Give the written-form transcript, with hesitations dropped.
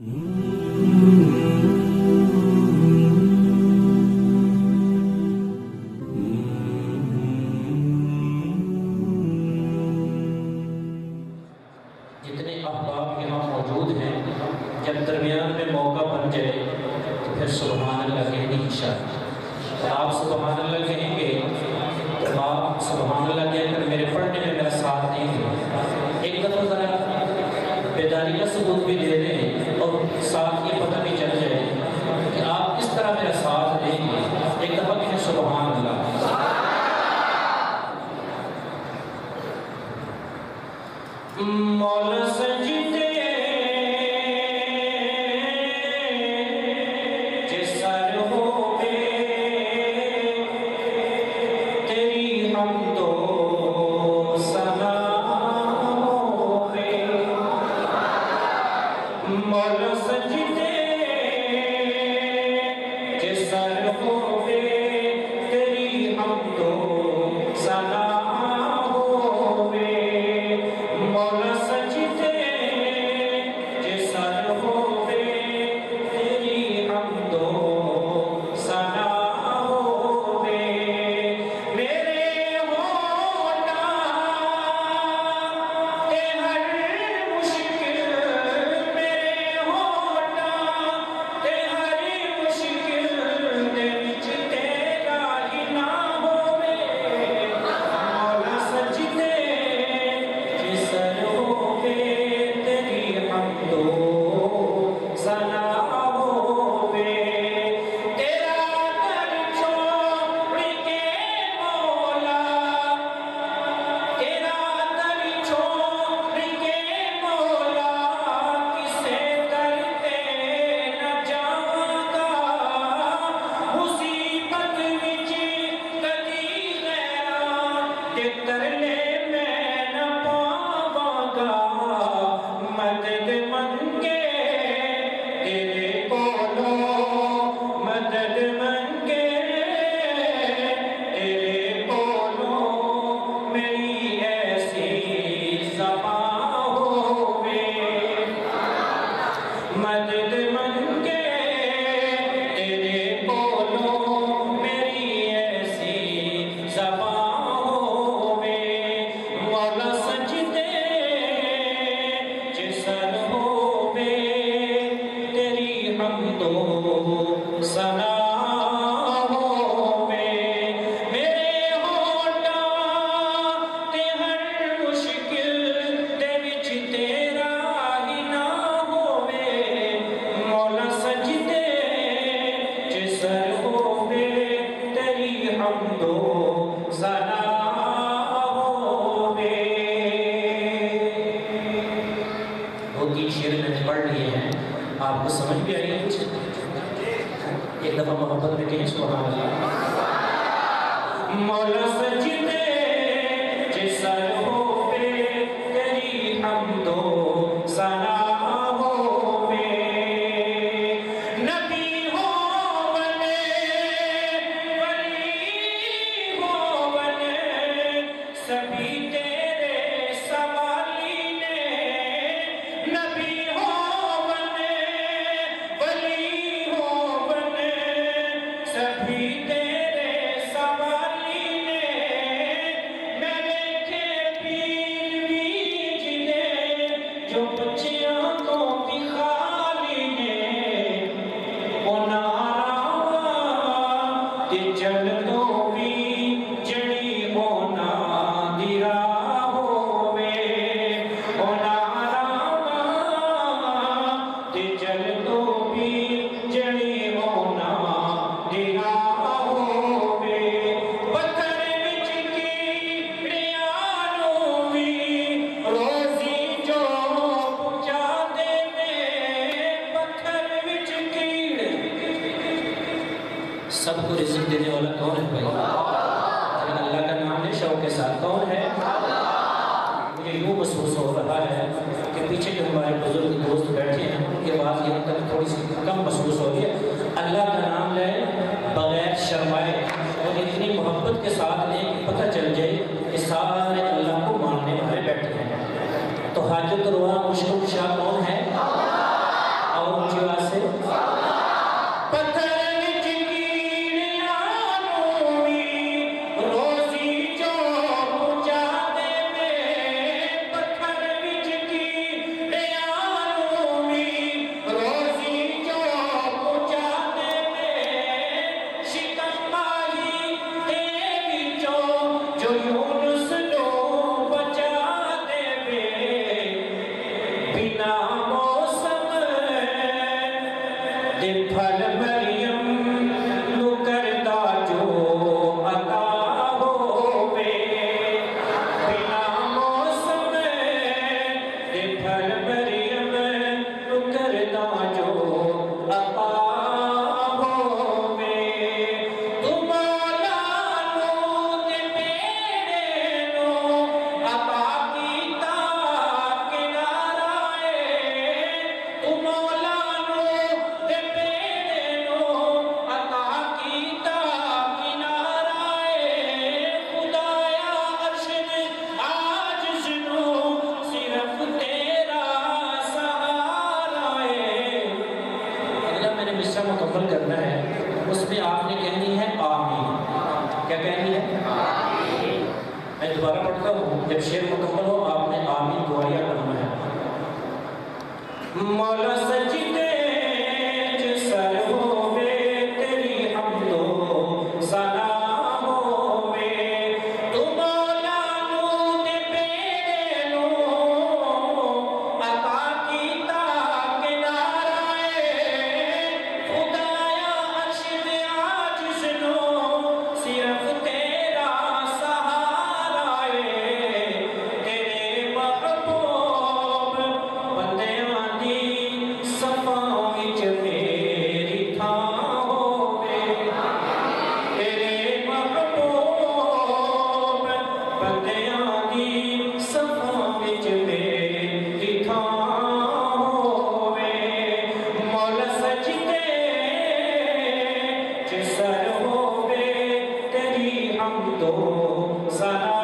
جتنے احباب یہاں موجود ہیں، جب درمیان میں موقع بن جائے تو پھر سبحان اللہ کہنے کی شاید آپ سبحان اللہ کہیں گے تو آپ سبحان اللہ کہہ کر میرے پڑھنے میں میرا ساتھ نہیں دیں۔ ایک دفعہ ذرا بیداری کا ثبوت بھی دے دیں اور ساتھ یہ پتہ بھی چل جائے کہ آپ کس طرح میرا ساتھ دیں گے۔ ایک دفعہ کہیں سبحان اللہ۔ مولا سجدے جسر ہوئے تیری حمد و ثنا ہوئے، مولا سجدے جسر ہوئے تیری حمد و ثنا ہوئے، مولا سجدے جسر ہوئے تیری حمد و ثنا ہوئے، میرے ہونا تے ہر مشکل، میرے ہونا تے ہر مشکل دے وچ تیرا ہی نہ ہوئے، مولا سجدے جسر ہوئے تیری حمد و ثنا ہوئے، تیرا در چھوڑ کے مولا، تیرا در چھوڑ کے مولا کسے در تے نہ جاواں گا، مصیبت وچ کدی غیراں دے ترلے میں نہ پاواں گا، مدد منگے تیرے کولوں، مدد منگے تیرے کولوں، میری ایسی زباں ہووے، مدد منگے تیرے کولوں، میری ایسی زباں ہووے، مولا سجدے جسر ہووے تیری حمد و ثنا ہووے، میرے ہونا تے ہر مشکل دے وچ تیرا ہی نہ ہووے، مولا سجدے جسر ہووے تیری حمد و ثنا ہووے۔ وہ تین شعر میں نے پڑھ لیے ہیں، آپ کو سمجھ بھی آئی ہے کچھ؟ ایک دفعہ محبت میں کہیں سبحان اللہ۔ مولا سجدے جسر ہووے تیری حمد و ثنا ہووے، نبی ہوونے ولی ہوونے سبھی تیرے سوالی نے، نبی ہوونے ولی ہوونے سبھی تیرے سوالی نے، میں دیکھے پیر بھی جنے جو بچیاں تو بھی خالی نے، وہ ناراواں تے چل تو بھی جڑی ہونا دی راہ ہووے، وہ ناراواں تے چل تو بھی جڑی ہونا دی راہ ہووے، پتھر وچ کیڑیاں نوں وی روزی جو پہنچا دے نے، پتھر وچ کیڑے، سب کو رزق دینے والا کون ہے بھائی؟ لیکن اللہ کا نام لے شوق کے ساتھ، کون ہے؟ مجھے یوں محسوس ہو رہا ہے کہ پیچھے جو ہمارے بزرگ دوست بیٹھے ہیں ان کے بعد یہ تک تھوڑی سی کم محسوس ہو رہی ہے۔ اللہ کا نام لے بغیر شرمائے اور اتنی محبت کے ساتھ لیں کہ پتہ چل جائے کہ سارے اللہ کو ماننے والے بیٹھے ہیں۔ تو حاجت روا مشکل شاہ کون ہے؟ اور دے پھل مریم نو کردا جو عطا ہووے بنا موسم دے پھل مریم نو کردا جو عطا ہووے تو مولا نو تے پیڑے نو عطا کیتا کنارہ تو مولا نو تے پیڑے نو عطا کیتا کنارہ خدایا عرش دے عاجز نو صرف تیرا سہارا اگلا میں نے مصرع مکمل کرنا ہے اس میں آپ نے کہنی ہے آمین کیا کہنی ہے آمین میں دوبارہ پڑھتا ہوں جب شعر مکمل ہو آپ نے آمین دعائیہ کرنا ہے مولا سجدے جسر ہووے تیری حمد و ثنا ہووے تو مولا نو تے پیڑے نو عطا کیتا کنارہ خدایا عرش دے عاجز نو صرف تیرا سہارا تیرے محبوب بندیاں دی صفاں وچ میری تھاں ہووے تیرے محبوب بندیاں دی صفاں وچ میری تھاں ہووے مولا سجدے جسر ہووے تیری حمد و ثنا